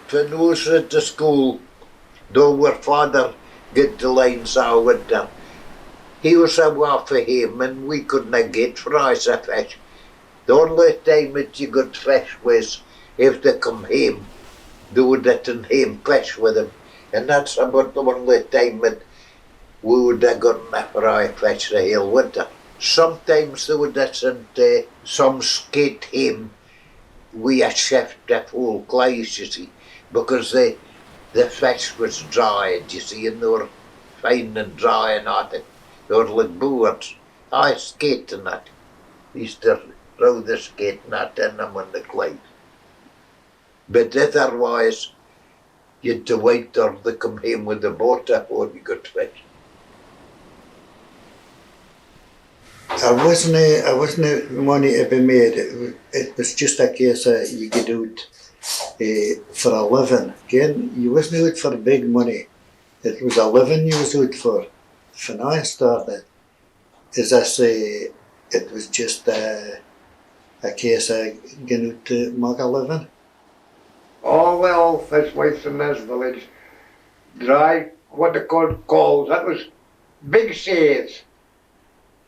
When we was at the school, though our father get the lines out with them, he was away for him and we couldn't get fries of fish. The only time that you got fish was if they come home, they would eat home fish with them. And that's about the only time that we would have gotten a fry fish the whole winter. Sometimes they would send some skate home with a shift the full clays, you see, because the fish was dried, you see, and they were fine and dry and all that. They were like boards. I skate and that. Used to throw the skate and that in them on the clay. But otherwise, you had to wait till they come home with the boat before you got fish. I wasn't money to be made. It was just a case of you get out for a living. Again, you wasn't out for big money. It was a living you was out for. When I started, as I say, it was just a case of getting out to make a living. All the old fishwives in this village dry what they called calls. That was big seas.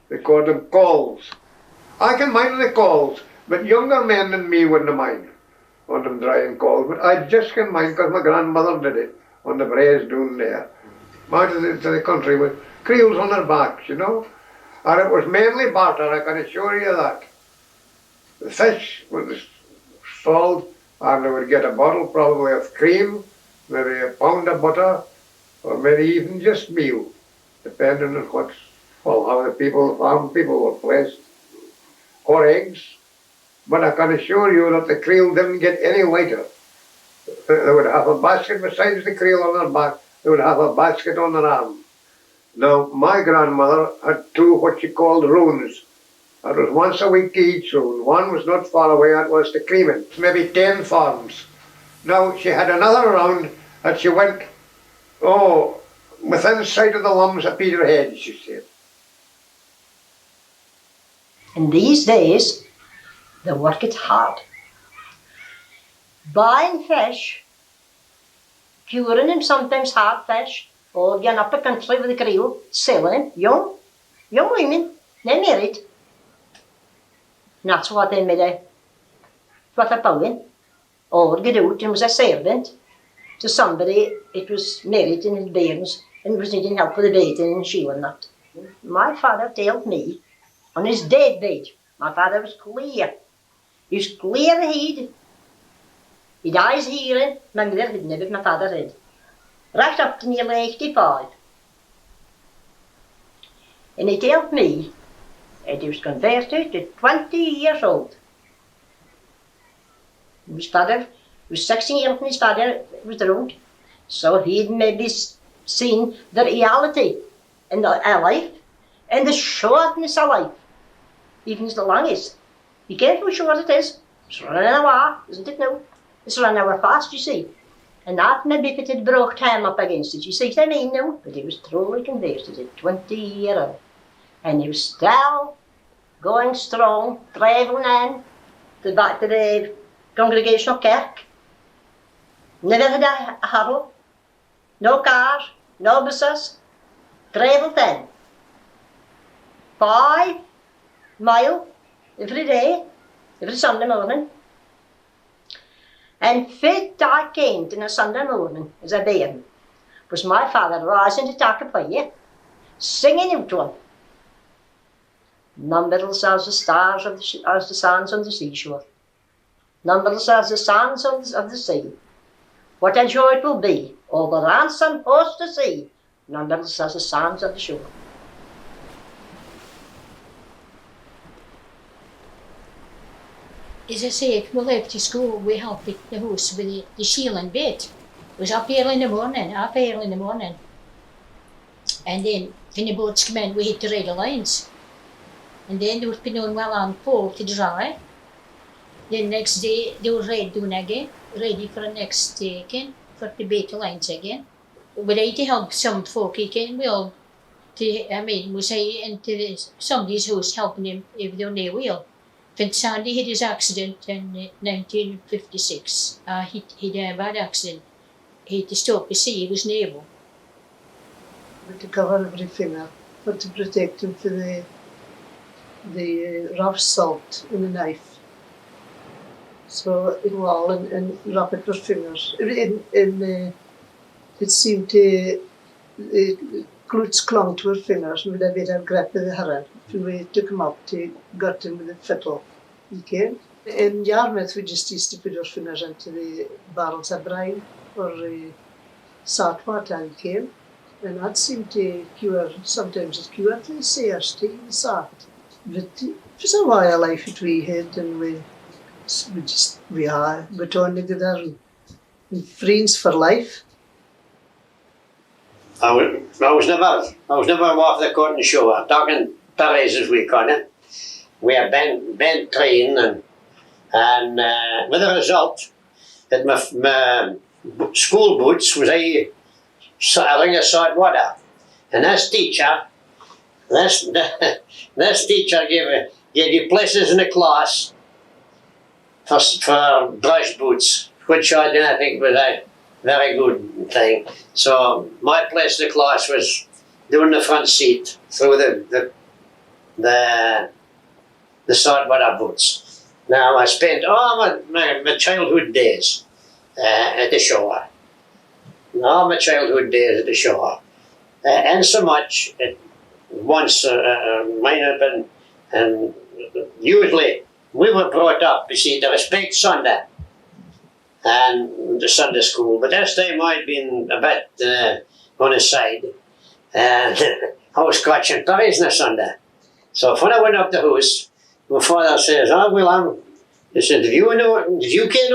They called them calls. I can mind the calls, but younger men than me wouldn't mind on them drying calls. But I just can mind because my grandmother did it on the braes down there. Out to the country with creels on their backs, you know. And it was mainly barter, I can assure you that. The fish was sold and they would get a bottle probably of cream, maybe a pound of butter, or maybe even just meal, depending on what's, well, how the farm people were placed, or eggs. But I can assure you that the creel didn't get any lighter. They would have a basket besides the creel on their back, they would have a basket on their arm. Now, my grandmother had two what she called roons. It was once a week each roon. One was not far away, that was the creaming, maybe 10 farms. Now, she had another round that she went, within sight of the lums of Peterhead, she said. In these days, they work it hard. Buying fish, curing them, sometimes hard fish, or going up the country with the creel, selling them, young women, they married. And that's what they made a pound. Or get out and was a servant to somebody it was married in his bairns and was needing help with the baiting and shearing that. My father told me on his deathbed, my father was clear. He was clear-headed. He'd eyes hearing, my mother had never, my father had. Right up to nearly 85. And he told me that he was converted at 20 years old. His father was 16 years when his father was drowned. So he'd maybe seen the reality in a life and the shortness of life, even as the longest. You can't know how short it is. It's running away, isn't it now? It's running away fast, you see. And that maybe if it had broke time up against it, you see what I mean now? But he was truly converted at 20 years old. And he was still going strong, travelling in back to the Congregational Kirk. Never had a hurdle, no cars, no buses, travelled in. 5 miles every day, every Sunday morning. And fit I came on a Sunday morning as a bairn was my father rising to take a fire, singing out to him. Numbers as the stars as the sands on the seashore. numberless as the sands of the sea. What a joy it will be, over lands and coast to sea, numberless as the sands of the shore. As I say, if we left to school, we helped at the house with the shieling bit. It was up early in the morning, half early in the morning. And then, when the boats come in, we hit the rail lines. And then they would be on well on pole to dry. Then next day, they were ready doing again, ready for the next day again, for the bait lines again. But I had to help some folk again, well, we say into somebody's house helping him if they're no wheel. When Sandy had his accident in 1956, he had a bad accident. He had to stop the sea, he was naval. To cover everything up, but to protect him from the rough salt in the knife. So it was all and wrap it with fingers. It seemed to glutes clung to her fingers with a bit of grip of the herring. When we took him up to got him with a fiddle. He came. In Yarmouth we just used to put our fingers into the barrels of brine or salt water and came. And that seemed to cure, sometimes it cured the CST, the salt. But it was a while life that we had and we turned together and friends for life. I was never off the court and show. I'm talking Paris as we call it. We have been trained and with the result that my school boots was a ring of salt water. And this teacher gave you places in the class for brush boots, which I didn't think was a very good thing. So my place in the class was doing the front seat through the saltwater boots. Now I spent all my childhood days at the shore. All my childhood days at the shore. And so much, once mine have been, and usually we were brought up, you see, to respect Sunday and the Sunday school, but this time I'd been a bit on the side, and I was catching berries on a Sunday. So when I went up the house, my father says, "Oh, well, he said, did you ken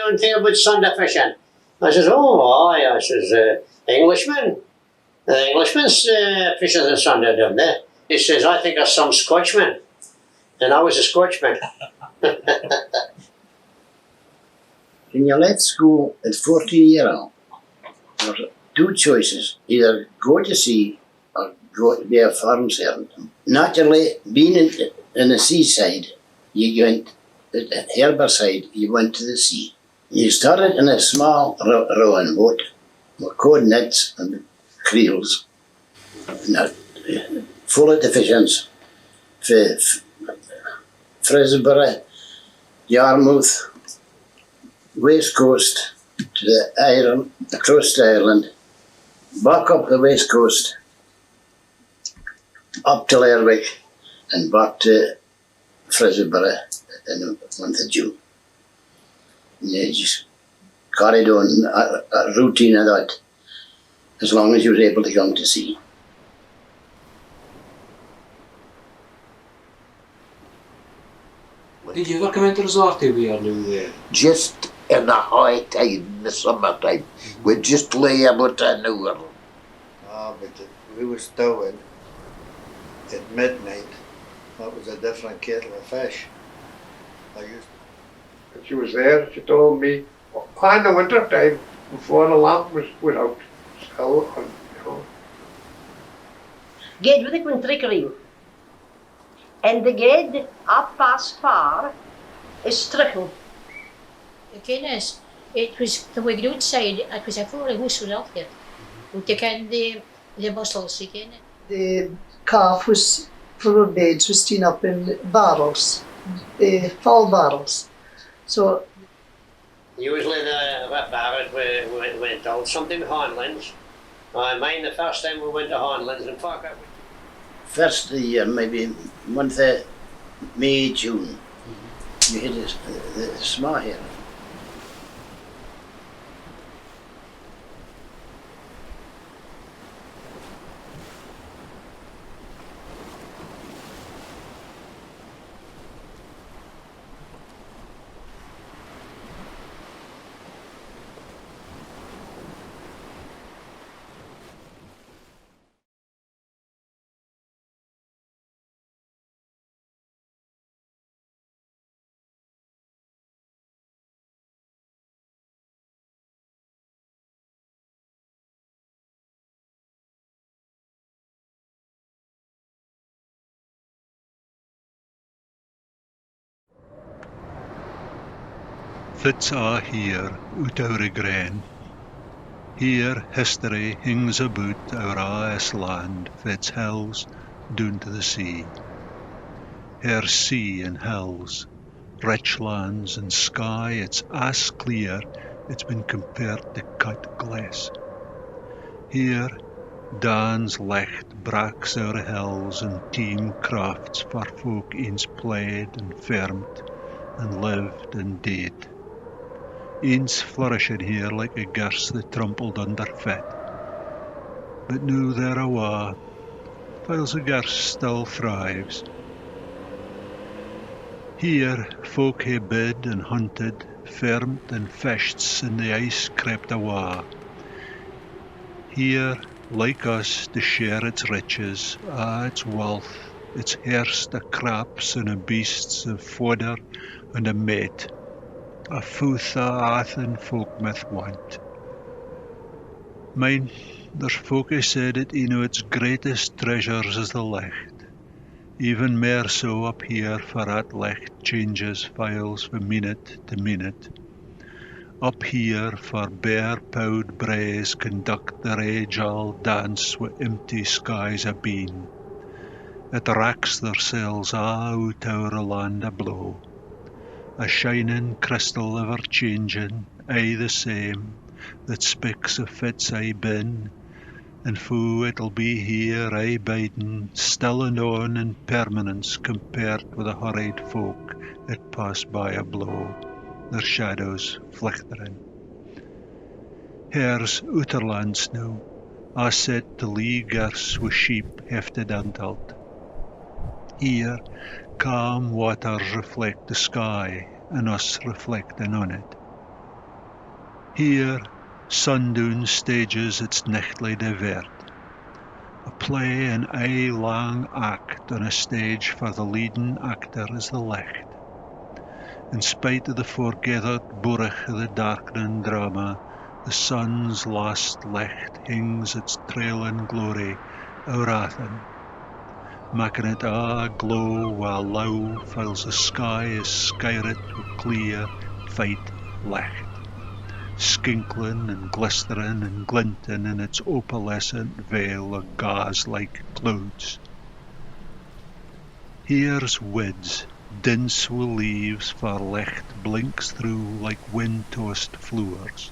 anything about Sunday fishing?" I says, "Oh, aye." I says, Englishman's fishing on Sunday, don't they? He says, "I think there's some Scotchmen." And I was a Scotchman. When you left school at 14 years old, there were two choices: either go to sea or go to be a farm servant. Naturally, being in the seaside, you went at the harbour side, you went to the sea. You started in a small rowing boat with cord nets and creels, full of deficiencies for Fraserburgh, Yarmouth, West Coast to the Ireland, across to Ireland, back up the West Coast, up to Lerwick, and back to Fraserburgh in the month of June. And you just carried on a routine of that as long as you were able to come to sea. Did you ever come into resort where you Just in the high tide in the summertime, we'd just lay about an hour. But we was stowing at midnight. That was a different kettle of fish. She was there, she told me, in the winter time, before the lamp was put out, still on, you know. Ged with the country cream. And the ged up past far is stricken. The goodness, it was the way outside, it was a full house was out there. We took in the mussels again. The calf was, for our beds, was seen up in barrels, fall barrels. So Usually the barrett we went out, something with Hornlands. I mind the first time we went to Hornlands and fuck up. First of the year, maybe month of May, June, You had the small hair. Fits are here, Ootowre. Here history hangs about our aes land, its hills down to the sea. Here sea and hills, rich lands and sky, it's as clear it's been compared to cut glass. Here Dan's licht braks our hills and team crafts for folk eens played and fermed and lived and deed. Eens flourishing here like a girse that trampled under foot. But now they're awa, whiles the girse still thrives. Here folk hae bid and hunted, fermed and fished, and the ice crept awa. Here, like us, to share its riches, its wealth, its hairst of crops and of beasts of fodder and of mate. A footh Athen folk myth want. Mine, there's folk who said that its greatest treasures is the licht. Even more so up here, for that licht changes files from minute to minute. Up here, for bare powed braes conduct their age-old dance with empty skies abeen. It racks theirselves Ootowre land ablow. A shining crystal ever-changing, aye the same, that speaks of fits aye been, and foo it'll be here aye biding, still and on in permanence compared with the hurried folk that pass by a blow, their shadows flickering. Here's Ootterlands now, I set to lee girse with sheep hefted antalt. Here, calm waters reflect the sky, and us reflecting on it. Here, sundown stages its nichtly divert. A play an aye lang act on a stage for the leading actor is the licht. In spite of the forgathered bourach of the darkening drama, the sun's last licht hangs its trailing glory o'er Athen, making it glow while low whiles the sky is skyrit with clear, fight licht, skinkling and glistering and glinting in its opalescent veil of gauze-like clouds. Here's woods, dense with leaves, for licht blinks through like wind-tossed flowers.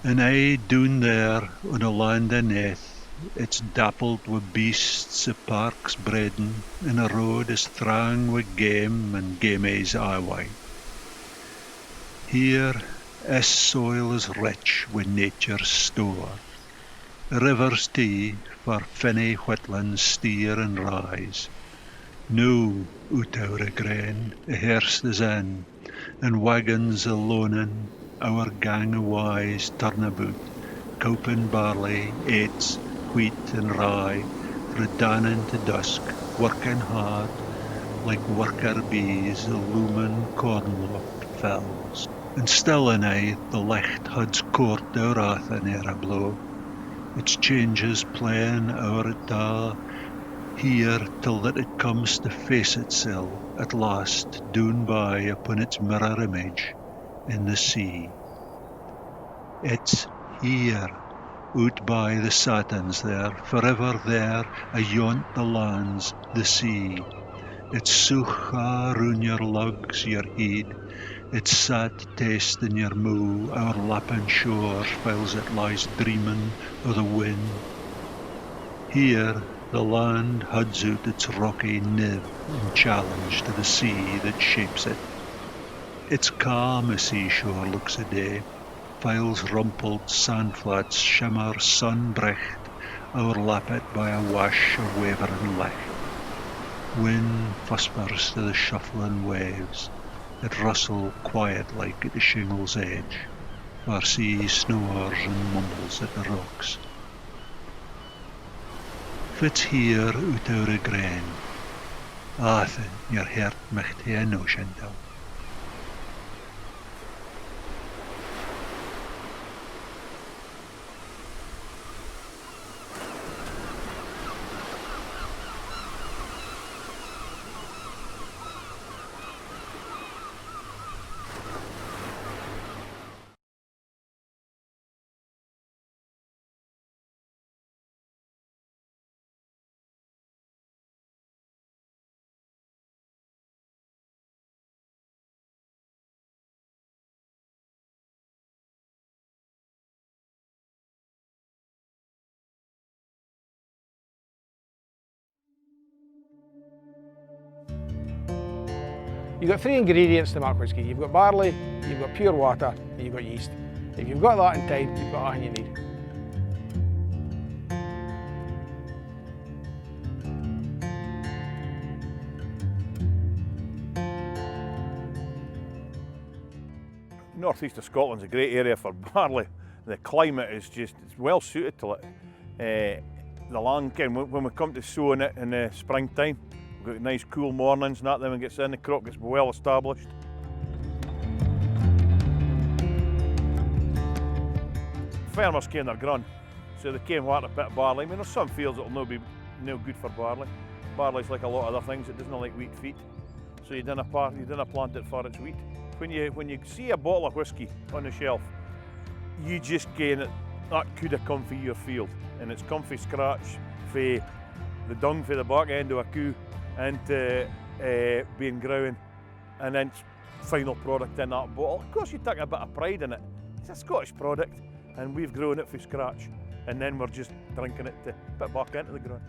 And aye down there on a land aneath, it's dappled with beasts of parks bredden, and a road is throng with game and gamies aye. Here, this soil is rich with nature's store. Rivers too, for finny wetlands steer and rise. No Ootowre grain, a hearse is in, and wagons alonin, our gang of wise turn about, coping barley, oats, wheat and rye, frae dawning to dusk, working hard, like worker bees illumin cornloft fells. And still in aye the licht huds court our Athen ere a blow, its changes playing o'er it a' here till that it comes to face itself at last down by upon its mirror image in the sea. It's here, out by the satins there, forever there, ayont the lands, the sea. It's such round your lugs, your head, it's sat taste in your mou, our lapping shores, whiles it lies dreaming o' the wind. Here, The land huds out its rocky nib in challenge to the sea that shapes it. It's calm a seashore looks a day, files rumpled sandflats shimmer sun-bricht, overlapped by a wash of wavering licht. Wind whispers to the shuffling waves, that rustle quiet like at the shingle's edge, where sea snores and mumbles at the rocks. Fits here Ootowre grain, Athen, your heart micht hae a notion of. You've got 3 ingredients to make whisky. You've got barley, you've got pure water, and you've got yeast. If you've got that in time, you've got everything you need. Northeast of Scotland's a great area for barley. The climate is just, it's well suited to it. The land, when we come to sowing it in the springtime, we've got nice cool mornings and that, then when it gets in, the crop gets well established. Farmers ken their grun, so they ken what a bit of barley. I mean, there's some fields that will not be no good for barley. Barley's like a lot of other things, it doesn't like wheat feet, so you dinna plant it for its wheat. When you see a bottle of whisky on the shelf, you just ken it that could have come from your field, and it's come from scratch, for the dung for the back end of a coo, and being ground, and then final product in that bottle. Of course, you take a bit of pride in it. It's a Scottish product, and we've grown it from scratch, and then we're just drinking it to put back into the ground.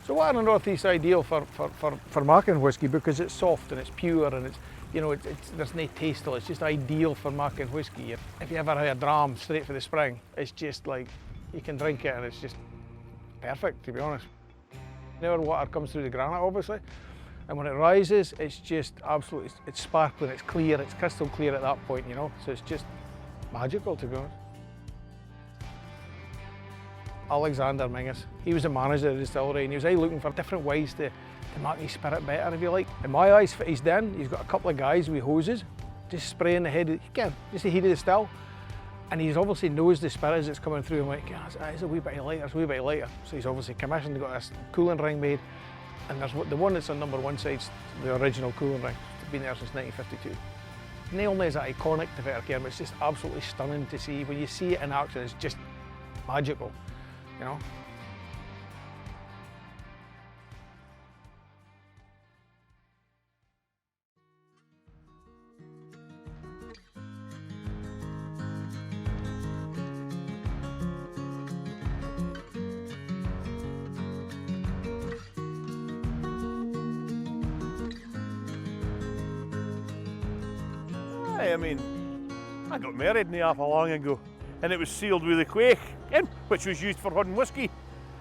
So why in the northeast ideal for making whisky? Because it's soft and it's pure and it's, you know, there's no taste to it. It's just ideal for making whisky. If you ever had a dram straight for the spring, it's just like, you can drink it and it's just perfect, to be honest. Never water comes through the granite, obviously, and when it rises, it's just absolutely, it's sparkling, it's clear, it's crystal clear at that point, you know, so it's just magical, to be honest. Alexander Mingus, he was the manager of the distillery, and he was looking for different ways to make his spirit better, if you like. In my eyes, for his den, he's got a couple of guys with hoses, just spraying the head, just the heat of the still, and he's obviously knows the spirit as it's coming through, and like, yeah, it's a wee bit lighter, it's a wee bit lighter. So he's obviously commissioned, got this cooling ring made, and there's the one that's on number 1 side's the original cooling ring. It's been there since 1952. Not only is that iconic to Ootowre, but it's just absolutely stunning to see. When you see it in action, it's just magical. You know? I mean, I got married in half a long ago, and it was sealed with a quaich, which was used for holding whisky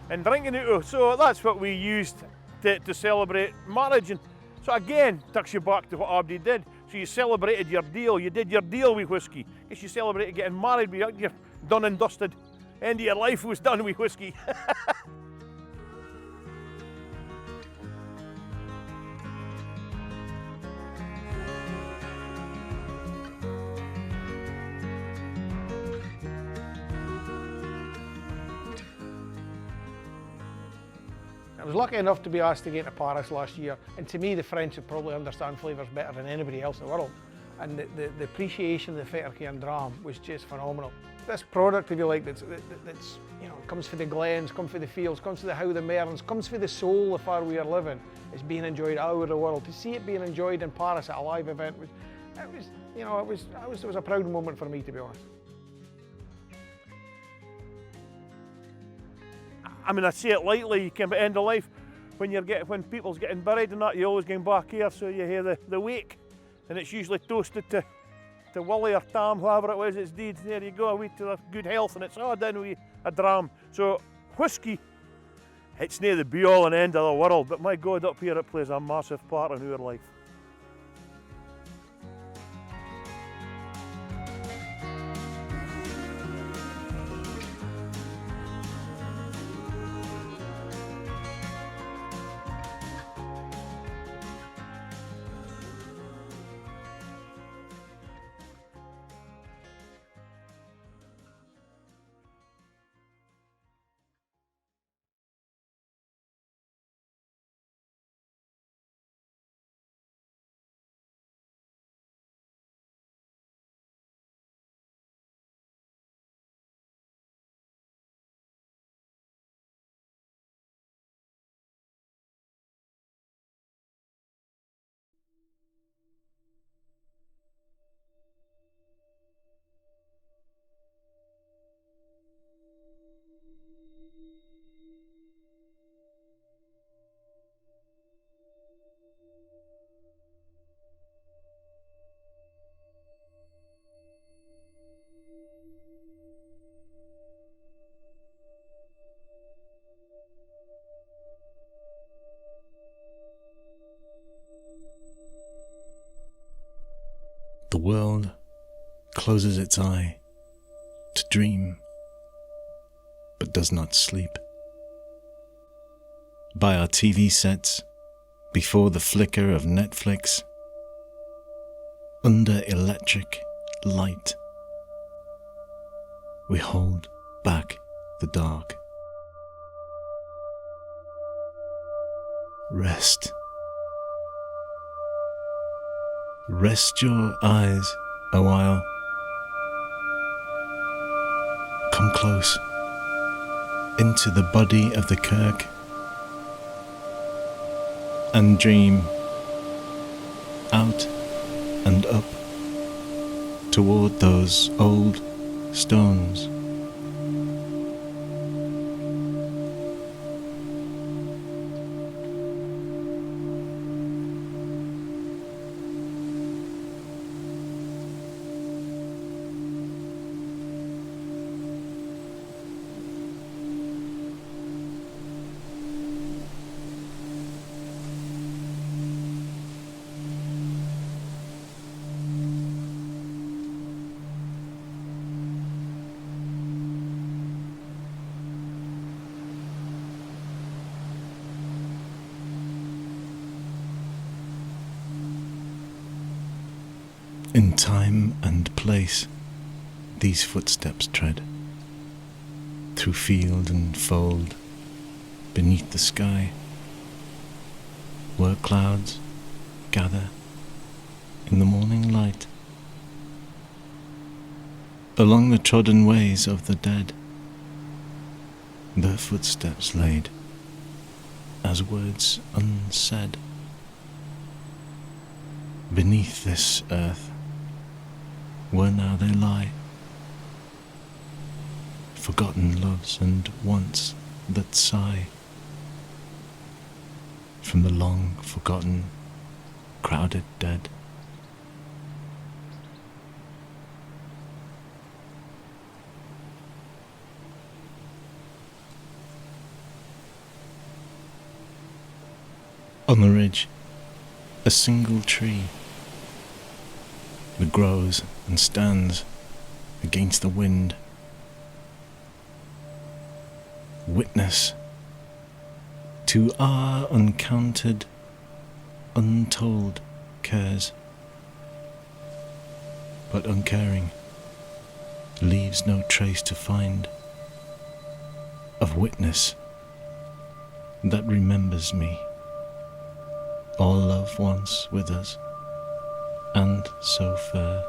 and drinking it. So that's what we used to celebrate marriage. And so again, takes you back to what Abdi did. So you celebrated your deal, you did your deal with whisky. Because you celebrated getting married, you're done and dusted. End of your life was done with whisky. I was lucky enough to be asked to get to Paris last year, and to me the French would probably understand flavours better than anybody else in the world. And the appreciation of the Fettercare and Dram was just phenomenal. This product, if you like, that's you know, comes for the glens, comes for the fields, comes for the how the Merns, comes for the soul of where we are living, is being enjoyed all over the world. To see it being enjoyed in Paris at a live event was it was a proud moment for me, to be honest. I mean, I say it lightly, you can be end of life when people's getting buried and that, you always going back here, so you hear the wake, and it's usually toasted to Willie or Tam, whoever it was, it's deed. There you go, a wee to their good health, and it's all done with a dram. So whisky, it's near the be all and end of the world, but my God, up here it plays a massive part in our life. The world closes its eye to dream, but does not sleep. By our TV sets, before the flicker of Netflix, under electric light, we hold back the dark. Rest. Rest your eyes a while. Come close into the body of the kirk and dream out and up toward those old stones. In time and place, these footsteps tread, through field and fold, beneath the sky, where clouds gather in the morning light, along the trodden ways of the dead, their footsteps laid, as words unsaid, beneath this earth, where now they lie, forgotten loves and wants that sigh, from the long forgotten, crowded dead. On the ridge, a single tree that grows and stands against the wind. Witness to our uncounted, untold cares, but uncaring leaves no trace to find of witness that remembers me. All love once with us, and so fair.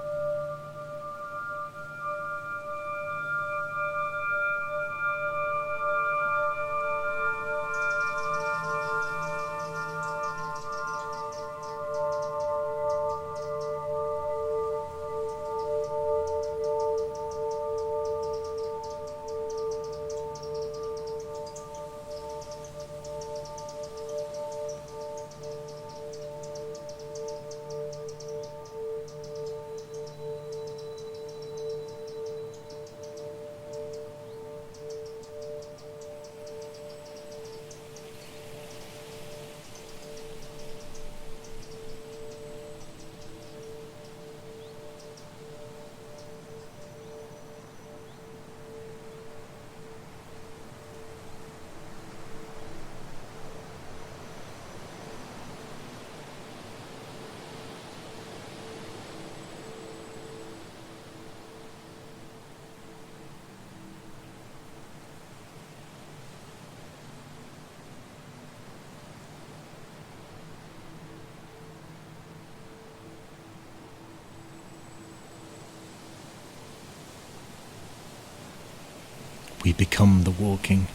We become the walking,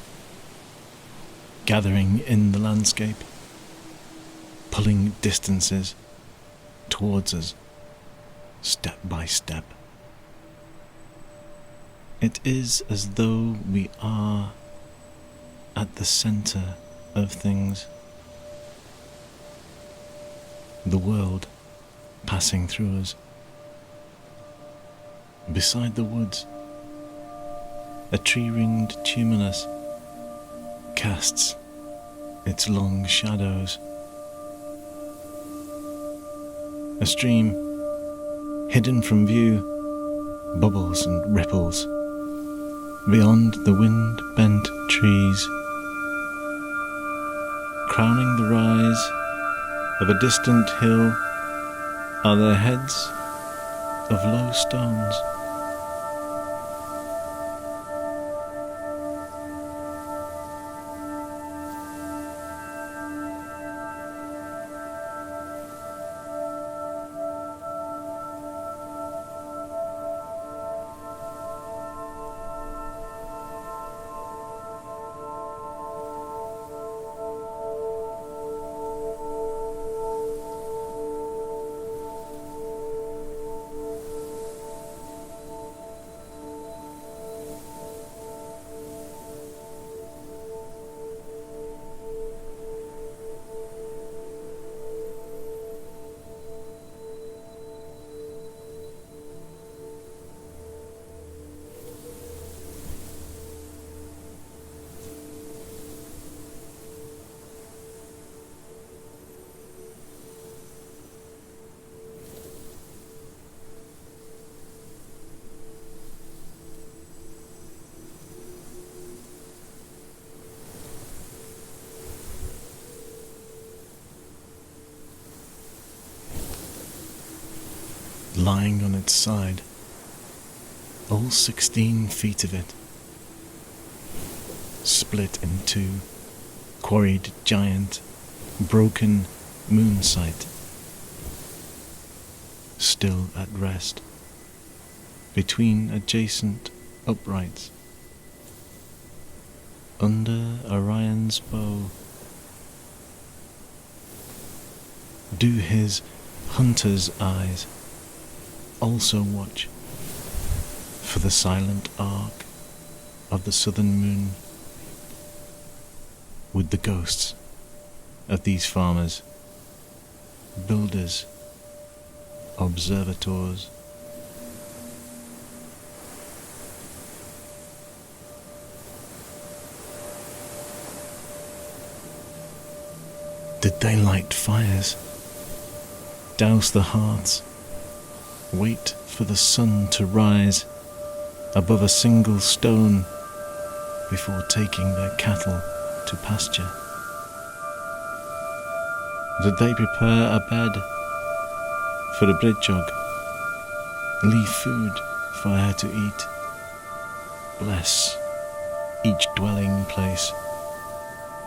gathering in the landscape, pulling distances towards us, step by step. It is as though we are at the centre of things, the world passing through us. Beside the woods, a tree-ringed tumulus casts its long shadows. A stream, hidden from view, bubbles and ripples beyond the wind-bent trees, crowning the rise of a distant hill are the heads of low stones. Lying on its side, all 16 feet of it, split in two, quarried giant, broken moon site, still at rest, between adjacent uprights, under Orion's bow. Do his hunter's eyes also watch for the silent arc of the southern moon, with the ghosts of these farmers, builders, observators? Did they light fires, douse the hearths, wait for the sun to rise above a single stone before taking their cattle to pasture? Did they prepare a bed for the bridjog, leave food for her to eat, bless each dwelling place